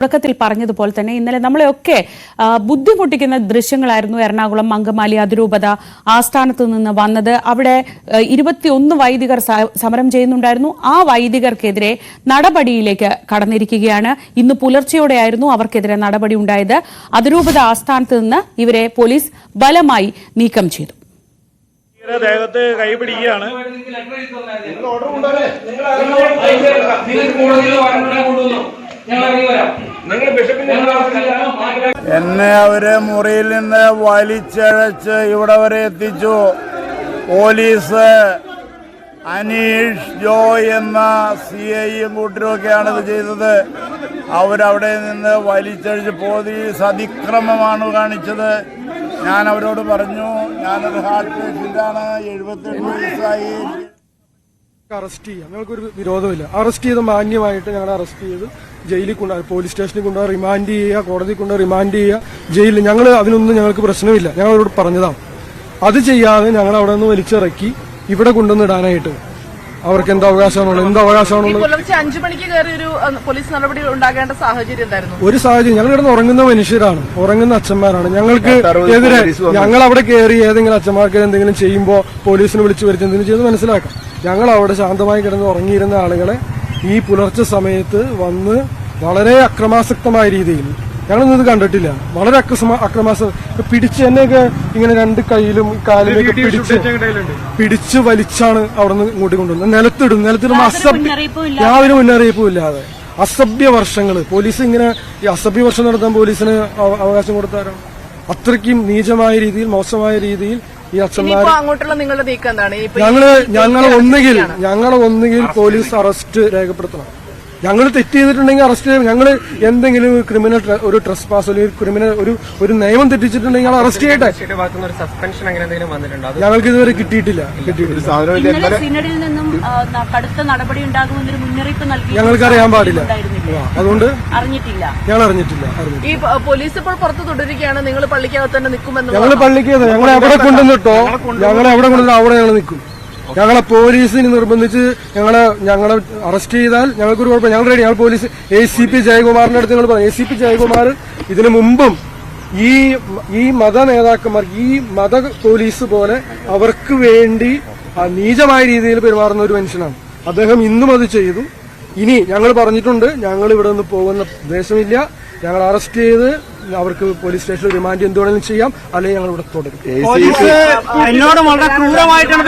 തുടക്കത്തിൽ പറഞ്ഞതുപോലെ തന്നെ ഇന്നലെ നമ്മളെയൊക്കെ ബുദ്ധിമുട്ടിക്കുന്ന ദൃശ്യങ്ങളായിരുന്നു എറണാകുളം അങ്കമാലി അതിരൂപത ആസ്ഥാനത്ത് നിന്ന് വന്നത്. അവിടെ 21 വൈദികർ സമരം ചെയ്യുന്നുണ്ടായിരുന്നു. ആ വൈദികർക്കെതിരെ നടപടിയിലേക്ക് കടന്നിരിക്കുകയാണ്. ഇന്ന് പുലർച്ചെയോടെയായിരുന്നു അവർക്കെതിരെ നടപടി ഉണ്ടായത്. അതിരൂപത ആസ്ഥാനത്ത് നിന്ന് ഇവരെ പോലീസ് ബലമായി നീക്കം ചെയ്തു. ദേഹത്ത് കൈ പിടിക്കുകയാണ്. എന്നെ അവര് മുറിയിൽ നിന്ന് വലിച്ചഴച്ച് ഇവിടെ വരെ എത്തിച്ചു. പോലീസ് അനീഷ് ജോയ് എന്ന CIയും കൂട്ടരുമൊക്കെയാണ് ഇത് ചെയ്തത്. അവരവിടെ നിന്ന് വലിച്ചഴിച്ച് പോലീസ് അതിക്രമമാണ് കാണിച്ചത്. ഞാൻ അവരോട് പറഞ്ഞു, ഞാനൊരു ഹാർട്ട് പേഷ്യൻ്റാണ്, 78 വയസ്സായി. അറസ്റ്റ് ചെയ്യാം, ഞങ്ങൾക്കൊരു വിരോധമില്ല. അറസ്റ്റ് ചെയ്ത് മാന്യമായിട്ട് ഞങ്ങൾ അറസ്റ്റ് ചെയ്ത് ജയിലിൽ കൊണ്ടുപോയി, പോലീസ് സ്റ്റേഷനിൽ കൊണ്ടുപോയി റിമാൻഡ് ചെയ്യുക, കോടതി കൊണ്ടുപോയി റിമാൻഡ് ചെയ്യുക, ജയിലിൽ. ഞങ്ങൾ അതിനൊന്നും ഞങ്ങൾക്ക് പ്രശ്നമില്ല. ഞങ്ങൾ അവരോട് പറഞ്ഞതാണ്. അത് ചെയ്യാതെ ഞങ്ങൾ അവിടെ നിന്ന് വലിച്ചിറക്കി ഇവിടെ കൊണ്ടുവന്നിടാനായിട്ട് അവർക്ക് എന്ത് അവകാശമാണുള്ളത്? പുലർച്ചെ 5 മണിക്ക് കയറി ഒരു പോലീസ് നടപടി ഉണ്ടാകേണ്ട സാഹചര്യം എന്തായിരുന്നു? ഒരു സാഹചര്യം, ഞങ്ങൾ ഇവിടെ ഉറങ്ങുന്ന മനുഷ്യരാണ്, ഉറങ്ങുന്ന അച്ഛന്മാരാണ്. ഞങ്ങൾക്ക് എതിരെ ഞങ്ങൾ അവിടെ കയറി ഏതെങ്കിലും അച്ഛന്മാർക്ക് എന്തെങ്കിലും ചെയ്യുമ്പോൾ പോലീസിനെ വിളിച്ചു വരുത്തി എന്തെങ്കിലും ചെയ്ത് മനസ്സിലാക്കാം. ഞങ്ങൾ അവിടെ ശാന്തമായി കിടന്ന് ഉറങ്ങിയിരുന്ന ആളുകളെ ഈ പുലർച്ചെ സമയത്ത് വന്ന് വളരെ അക്രമാസക്തമായ രീതിയിൽ, ഞങ്ങളൊന്നും ഇത് കണ്ടിട്ടില്ല, വളരെ പിടിച്ച് എന്നെയൊക്കെ ഇങ്ങനെ 2 കൈയിലും കാലിലൊക്കെ പിടിച്ച് വലിച്ചാണ് അവിടെ നിന്ന് ഇങ്ങോട്ട് കൊണ്ടുവന്നത്. നിലത്തിടും യാതൊരു മുന്നറിയിപ്പും ഇല്ലാതെ. അസഭ്യ വർഷങ്ങൾ പോലീസ് ഇങ്ങനെ ഈ അസഭ്യ വർഷം നടത്താൻ പോലീസിന് അവകാശം കൊടുത്താരോ? അത്രയ്ക്കും നീചമായ രീതിയിൽ, മോശമായ രീതിയിൽ ഈ അച്ഛന്മാർ. അങ്ങോട്ടുള്ള നിങ്ങളുടെ നീക്കം എന്താണ്? ഞങ്ങളെ ഒന്നുകിൽ പോലീസ് അറസ്റ്റ് രേഖപ്പെടുത്തണം. ഞങ്ങൾ തെറ്റ് ചെയ്തിട്ടുണ്ടെങ്കിൽ അറസ്റ്റ് ചെയ്യും. ഞങ്ങൾ എന്തെങ്കിലും ക്രിമിനൽ ഒരു ട്രസ്പാസ് അല്ലെങ്കിൽ ഒരു നിയമം തെറ്റിച്ചിട്ടുണ്ടെങ്കിൽ അറസ്റ്റ് ചെയ്യട്ടെ. ഞങ്ങൾക്ക് ഇതുവരെ കിട്ടിയിട്ടില്ല. ഞങ്ങൾക്ക് അറിയാൻ പാടില്ല, അതുകൊണ്ട് ഞങ്ങൾ അറിഞ്ഞിട്ടില്ല. ഈ പോലീസ് ഇപ്പോൾ പുറത്ത് തുടരുകയാണ്. നിങ്ങൾ പള്ളിക്കകത്ത് തന്നെ നിൽക്കുമെന്ന്? ഞങ്ങൾ പള്ളിക്കകത്ത് ഞങ്ങളെ എവിടെ കൊണ്ടുവന്നിട്ടോ, ഞങ്ങളെ എവിടെ കൊണ്ടുവന്നോ അവിടെ ഞങ്ങൾ നിൽക്കും. ഞങ്ങളെ പോലീസിന് നിർബന്ധിച്ച് ഞങ്ങളെ അറസ്റ്റ് ചെയ്താൽ ഞങ്ങൾക്കൊരു കുഴപ്പം. ഞങ്ങൾ റെഡി. ഞങ്ങൾ പോലീസ് ACP ജയകുമാറിന്റെ അടുത്ത് ഞങ്ങൾ പറഞ്ഞു. ACP ജയകുമാർ ഇതിനു മുമ്പും ഈ മത നേതാക്കന്മാർ, ഈ മത പോലീസ് പോലെ അവർക്ക് വേണ്ടി നീചമായ രീതിയിൽ പെരുമാറുന്ന ഒരു മനുഷ്യനാണ് അദ്ദേഹം. ഇന്നും അത് ചെയ്തു. ഇനി ഞങ്ങൾ പറഞ്ഞിട്ടുണ്ട്, ഞങ്ങൾ ഇവിടെ നിന്ന് പോകുന്ന ഉദ്ദേശമില്ല. ഞങ്ങൾ അറസ്റ്റ് ചെയ്ത് അവർക്ക് പോലീസ് സ്റ്റേഷനിൽ റിമാൻഡ് എന്തുവേണമെങ്കിലും ചെയ്യാം, അല്ലെങ്കിൽ ഞങ്ങൾ ഇവിടെ തുടരും. എന്നോട് വളരെ ക്രൂരമായിട്ടാണ്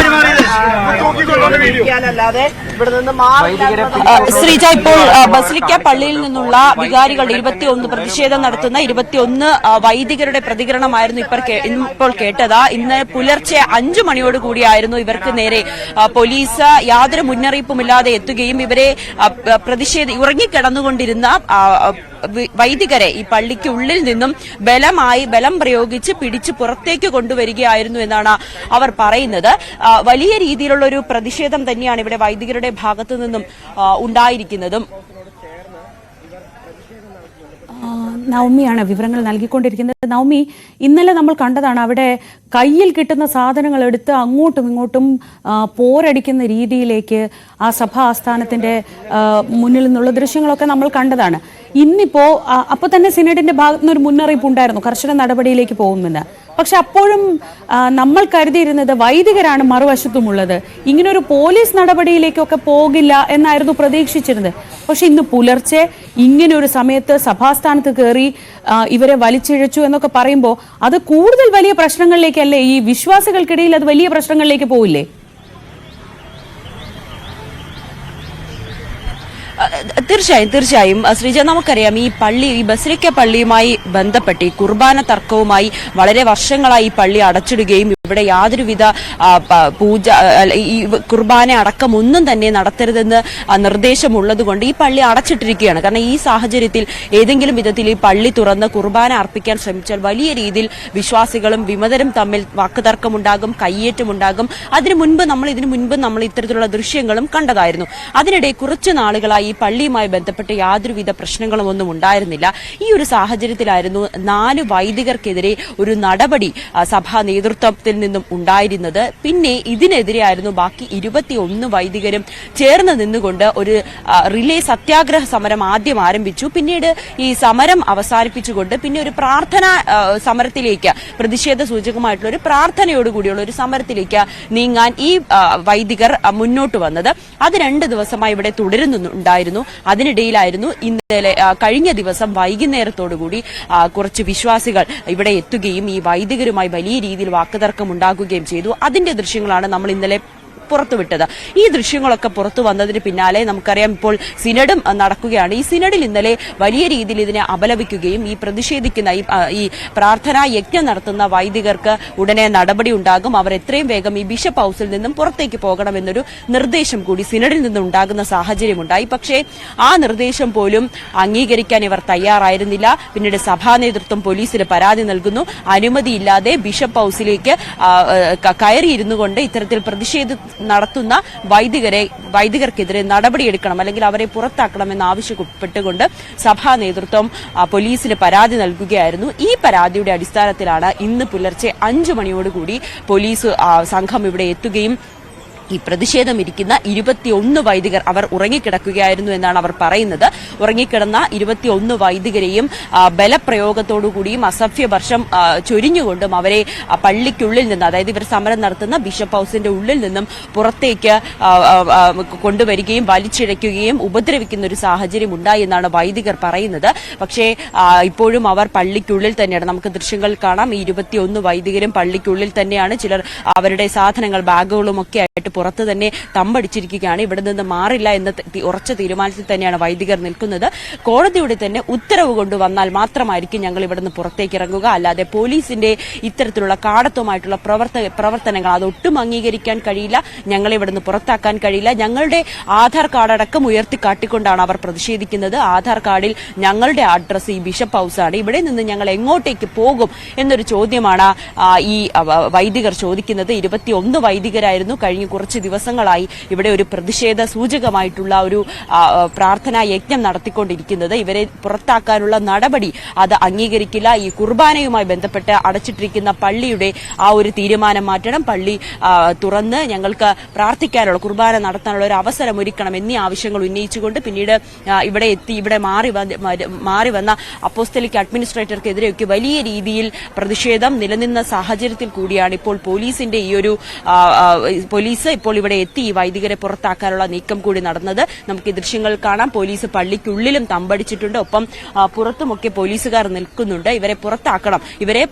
ശ്രീജ, ഇപ്പോൾ ബസിലിക്ക പള്ളിയിൽ നിന്നുള്ള വികാരികളുടെ 21 പ്രതിഷേധം നടത്തുന്ന 21 വൈദികരുടെ പ്രതികരണമായിരുന്നു ഇപ്പോൾ കേട്ടത്. ഇന്ന് പുലർച്ചെ 5 മണിയോടുകൂടിയായിരുന്നു ഇവർക്ക് നേരെ പോലീസ് യാതൊരു മുന്നറിയിപ്പുമില്ലാതെ എത്തുകയും ഇവരെ ഉറങ്ങിക്കിടന്നുകൊണ്ടിരുന്ന വൈദികരെ ഈ പള്ളിക്ക് ഉള്ളിൽ നിന്നും ബലം പ്രയോഗിച്ച് പിടിച്ച് പുറത്തേക്ക് കൊണ്ടുവരികയായിരുന്നു എന്നാണ് അവർ പറയുന്നത്. വലിയ രീതിയിലുള്ള ഒരു പ്രതിഷേധം തന്നെയാണ് ഇവിടെ വൈദികരുടെ ഭാഗത്തു നിന്നും ഉണ്ടായിരിക്കുന്നതും. നവമിയാണ് വിവരങ്ങൾ നൽകിക്കൊണ്ടിരിക്കുന്നത്. നവമി, ഇന്നലെ നമ്മൾ കണ്ടതാണ് അവിടെ കയ്യിൽ കിട്ടുന്ന സാധനങ്ങൾ എടുത്ത് അങ്ങോട്ടും ഇങ്ങോട്ടും പോരടിക്കുന്ന രീതിയിലേക്ക് ആ സഭാ ആസ്ഥാനത്തിന്റെ മുന്നിൽ നിന്നുള്ള ദൃശ്യങ്ങളൊക്കെ നമ്മൾ കണ്ടതാണ്. ഇന്നിപ്പോ അപ്പൊ തന്നെ സിനഡിന്റെ ഭാഗത്തു നിന്ന് ഒരു മുന്നറിയിപ്പ് ഉണ്ടായിരുന്നു, കർശന നടപടിയിലേക്ക് പോകുമെന്ന്. പക്ഷെ അപ്പോഴും നമ്മൾ കരുതിയിരുന്നത് വൈദികരാണ് മറുവശത്തുമുള്ളത്, ഇങ്ങനൊരു പോലീസ് നടപടിയിലേക്കൊക്കെ പോകില്ല എന്നായിരുന്നു പ്രതീക്ഷിച്ചിരുന്നത്. പക്ഷെ ഇന്ന് പുലർച്ചെ ഇങ്ങനെ ഒരു സമയത്ത് സഭാസ്ഥാനത്ത് കയറി ഇവരെ വലിച്ചിഴച്ചു എന്നൊക്കെ പറയുമ്പോൾ അത് കൂടുതൽ വലിയ പ്രശ്നങ്ങളിലേക്കല്ലേ, ഈ വിശ്വാസികൾക്കിടയിൽ അത് വലിയ പ്രശ്നങ്ങളിലേക്ക് പോവില്ലേ? തീർച്ചയായും ശ്രീജ, നമുക്കറിയാം ഈ ബസിലിക്ക പള്ളിയുമായി ബന്ധപ്പെട്ട് ഈ കുർബാന തർക്കവുമായി വളരെ വർഷങ്ങളായി ഈ പള്ളി അടച്ചിടുകയും ഇവിടെ യാതൊരുവിധ പൂജ, ഈ കുർബാന അടക്കം ഒന്നും തന്നെ നടത്തരുതെന്ന് നിർദ്ദേശമുള്ളതുകൊണ്ട് ഈ പള്ളി അടച്ചിട്ടിരിക്കുകയാണ്. കാരണം ഈ സാഹചര്യത്തിൽ ഏതെങ്കിലും വിധത്തിൽ ഈ പള്ളി തുറന്ന് കുർബാന അർപ്പിക്കാൻ ശ്രമിച്ചാൽ വലിയ രീതിയിൽ വിശ്വാസികളും വിമതരും തമ്മിൽ വാക്കുതർക്കമുണ്ടാകും, കയ്യേറ്റമുണ്ടാകും. ഇതിനു മുൻപ് നമ്മൾ ഇത്തരത്തിലുള്ള ദൃശ്യങ്ങളും കണ്ടതായിരുന്നു. അതിനിടെ കുറച്ചു നാളുകളായി ഈ പള്ളിയുമായി ബന്ധപ്പെട്ട് യാതൊരുവിധ പ്രശ്നങ്ങളും ഒന്നും ഉണ്ടായിരുന്നില്ല. ഈ ഒരു സാഹചര്യത്തിലായിരുന്നു 4 വൈദികർക്കെതിരെ ഒരു നടപടി സഭാ നേതൃത്വത്തിൽ ത്തിൽ നിന്നും ഉണ്ടായിരുന്നത്. പിന്നെ ഇതിനെതിരെയായിരുന്നു ബാക്കി 21 വൈദികരും ചേർന്ന് നിന്നുകൊണ്ട് ഒരു റിലേ സത്യാഗ്രഹ സമരം ആദ്യം ആരംഭിച്ചു. പിന്നീട് ഈ സമരം അവസാനിപ്പിച്ചുകൊണ്ട് പിന്നെ ഒരു പ്രാർത്ഥന സമരത്തിലേക്ക്, പ്രതിഷേധ സൂചകമായിട്ടുള്ള ഒരു പ്രാർത്ഥനയോടുകൂടിയുള്ള ഒരു സമരത്തിലേക്ക് നീങ്ങാൻ ഈ വൈദികർ മുന്നോട്ട് വന്നത്. അത് 2 ദിവസമായി ഇവിടെ തുടരുന്നുണ്ടായിരുന്നു. അതിനിടയിലായിരുന്നു ഇന്നലെ കഴിഞ്ഞ ദിവസം വൈകുന്നേരത്തോടുകൂടി കുറച്ച് വിശ്വാസികൾ ഇവിടെ എത്തുകയും ഈ വൈദികരുമായി വലിയ രീതിയിൽ വാക്കുതർക്കം ഉണ്ടാകുകയും ചെയ്തു. അതിന്റെ ദൃശ്യങ്ങളാണ് നമ്മൾ ഇന്നലെ പുറത്തുവിട്ടത്. ഈ ദൃശ്യങ്ങളൊക്കെ പുറത്തു വന്നതിന് പിന്നാലെ നമുക്കറിയാം ഇപ്പോൾ സിനഡും നടക്കുകയാണ്. ഈ സിനഡിൽ ഇന്നലെ വലിയ രീതിയിൽ ഇതിനെ അപലപിക്കുകയും ഈ പ്രതിഷേധിക്കുന്ന ഈ പ്രാർത്ഥനാ യജ്ഞം നടത്തുന്ന വൈദികർക്ക് ഉടനെ നടപടി ഉണ്ടാകും, അവർ എത്രയും വേഗം ഈ ബിഷപ്പ് ഹൌസിൽ നിന്നും പുറത്തേക്ക് പോകണമെന്നൊരു നിർദ്ദേശം കൂടി സിനഡിൽ നിന്നും ഉണ്ടാകുന്ന സാഹചര്യമുണ്ടായി. പക്ഷേ ആ നിർദ്ദേശം പോലും അംഗീകരിക്കാൻ ഇവർ തയ്യാറായിരുന്നില്ല. പിന്നീട് സഭാ നേതൃത്വം പോലീസിന് പരാതി നൽകുന്നു. അനുമതിയില്ലാതെ ബിഷപ്പ് ഹൌസിലേക്ക് കയറിയിരുന്നു കൊണ്ട് ഇത്തരത്തിൽ പ്രതിഷേധം നടത്തുന്ന വൈദികർക്കെതിരെ നടപടിയെടുക്കണം, അല്ലെങ്കിൽ അവരെ പുറത്താക്കണമെന്ന് ആവശ്യപ്പെട്ടുകൊണ്ട് സഭാ നേതൃത്വം പോലീസിന് പരാതി നൽകുകയായിരുന്നു. ഈ പരാതിയുടെ അടിസ്ഥാനത്തിലാണ് ഇന്ന് പുലർച്ചെ 5 മണിയോടുകൂടി പോലീസ് സംഘം ഇവിടെ എത്തുകയും ഈ പ്രതിഷേധം ഇരിക്കുന്ന 21 വൈദികർ അവർ ഉറങ്ങിക്കിടക്കുകയായിരുന്നു എന്നാണ് അവർ പറയുന്നത്. ഉറങ്ങിക്കിടന്ന 21 വൈദികരെയും ബലപ്രയോഗത്തോടുകൂടിയും അസഭ്യവർഷം ചൊരിഞ്ഞുകൊണ്ടും അവരെ പള്ളിക്കുള്ളിൽ നിന്ന്, അതായത് ഇവർ സമരം നടത്തുന്ന ബിഷപ്പ് ഹൌസിന്റെ ഉള്ളിൽ നിന്നും പുറത്തേക്ക് കൊണ്ടുവരികയും വലിച്ചിഴയ്ക്കുകയും ഉപദ്രവിക്കുന്ന ഒരു സാഹചര്യം ഉണ്ടായി എന്നാണ് വൈദികർ പറയുന്നത്. പക്ഷേ ഇപ്പോഴും അവർ പള്ളിക്കുള്ളിൽ തന്നെയാണ്. നമുക്ക് ദൃശ്യങ്ങൾ കാണാം. ഈ 21 വൈദികരും പള്ളിക്കുള്ളിൽ തന്നെയാണ്. ചിലർ അവരുടെ സാധനങ്ങൾ, ബാഗുകളും ഒക്കെ ആയിട്ട് പുറത്ത് തന്നെ തമ്പടിച്ചിരിക്കുകയാണ്. ഇവിടെ നിന്ന് മാറില്ല എന്ന ഉറച്ച തീരുമാനത്തിൽ തന്നെയാണ് വൈദികർ നിൽക്കുന്നത്. കോടതിയുടെ തന്നെ ഉത്തരവ് കൊണ്ടുവന്നാൽ മാത്രമായിരിക്കും ഞങ്ങൾ ഇവിടെ നിന്ന് പുറത്തേക്ക് ഇറങ്ങുക, അല്ലാതെ പോലീസിന്റെ ഇത്തരത്തിലുള്ള കാടത്വമായിട്ടുള്ള പ്രവർത്തനങ്ങൾ അതൊട്ടും അംഗീകരിക്കാൻ കഴിയില്ല, ഞങ്ങളെ ഇവിടെ നിന്ന് പുറത്താക്കാൻ കഴിയില്ല. ഞങ്ങളുടെ ആധാർ കാർഡ് അടക്കം ഉയർത്തിക്കാട്ടിക്കൊണ്ടാണ് അവർ പ്രതിഷേധിക്കുന്നത്. ആധാർ കാർഡിൽ ഞങ്ങളുടെ അഡ്രസ് ഈ ബിഷപ്പ് ഹൌസാണ്, ഇവിടെ നിന്ന് ഞങ്ങൾ എങ്ങോട്ടേക്ക് പോകും എന്നൊരു ചോദ്യമാണ് ഈ വൈദികർ ചോദിക്കുന്നത്. 21 വൈദികരായിരുന്നു കഴിഞ്ഞ കുറച്ച് ദിവസങ്ങളായി ഇവിടെ ഒരു പ്രതിഷേധ സൂചകമായിട്ടുള്ള ഒരു പ്രാർത്ഥനാ യജ്ഞം നടത്തിക്കൊണ്ടിരിക്കുന്നത്. ഇവരെ പുറത്താക്കാനുള്ള നടപടി അത് അംഗീകരിക്കില്ല. ഈ കുർബാനയുമായി ബന്ധപ്പെട്ട് അടച്ചിട്ടിരിക്കുന്ന പള്ളിയുടെ ആ ഒരു തീരുമാനം മാറ്റണം, പള്ളി തുറന്ന് ഞങ്ങൾക്ക് പ്രാർത്ഥിക്കാനുള്ള, കുർബാന നടത്താനുള്ള ഒരു അവസരം ഒരുക്കണം എന്നീ ആവശ്യങ്ങൾ ഉന്നയിച്ചുകൊണ്ട് പിന്നീട് ഇവിടെ എത്തി ഇവിടെ മാറി വന്ന അപ്പോസ്തലിക് അഡ്മിനിസ്ട്രേറ്റർക്കെതിരെയൊക്കെ വലിയ രീതിയിൽ പ്രതിഷേധം നിലനിന്ന സാഹചര്യത്തിൽ കൂടിയാണ് ഇപ്പോൾ പോലീസിന്റെ ഈ ഒരു പോലീസ് ഇപ്പോൾ ഇവിടെ എത്തി ഈ വൈദികരെ പുറത്താക്കാനുള്ള നീക്കം കൂടി നടന്നത്. നമുക്ക് ഈ ദൃശ്യങ്ങൾ കാണാം. പോലീസ് പള്ളിക്കുള്ളിലും തമ്പടിച്ചിട്ടുണ്ട്, ഒപ്പം പുറത്തുമൊക്കെ പോലീസുകാർ നിൽക്കുന്നുണ്ട്. ഇവരെ പുറത്താക്കണം, ഇവരെ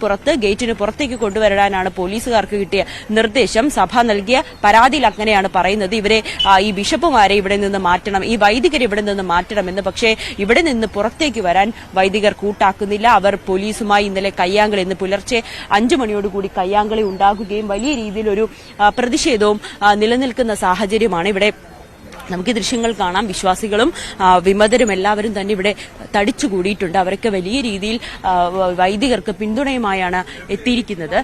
ഗേറ്റിന് പുറത്തേക്ക് കൊണ്ടുവരാനാണ് പോലീസുകാർക്ക് കിട്ടിയ നിർദ്ദേശം. സഭ നൽകിയ പരാതിയിൽ അങ്ങനെയാണ് പറയുന്നത്. ഇവരെ ഈ ബിഷപ്പുമാരെ ഇവിടെ നിന്ന് മാറ്റണം, ഈ വൈദികരെ ഇവിടെ നിന്ന് മാറ്റണമെന്ന്. പക്ഷേ ഇവിടെ നിന്ന് പുറത്തേക്ക് വരാൻ വൈദികർ കൂട്ടാക്കുന്നില്ല. അവർ പോലീസുമായി ഇന്നലെ കയ്യാങ്കളി, ഇന്ന് പുലർച്ചെ 5 മണിയോടുകൂടി കയ്യാങ്കളി ഉണ്ടാകുകയും വലിയ രീതിയിലൊരു പ്രതിഷേധവും നിലനിൽക്കുന്ന സാഹചര്യമാണ് ഇവിടെ. നമുക്ക് ദൃശ്യങ്ങൾ കാണാം. വിശ്വാസികളും വിമതരും എല്ലാവരും തന്നെ ഇവിടെ തടിച്ചുകൂടിയിട്ടുണ്ട്. അവരൊക്കെ വലിയ രീതിയിൽ വൈദികർക്ക് പിന്തുണയുമായാണ് എത്തിയിരിക്കുന്നത്.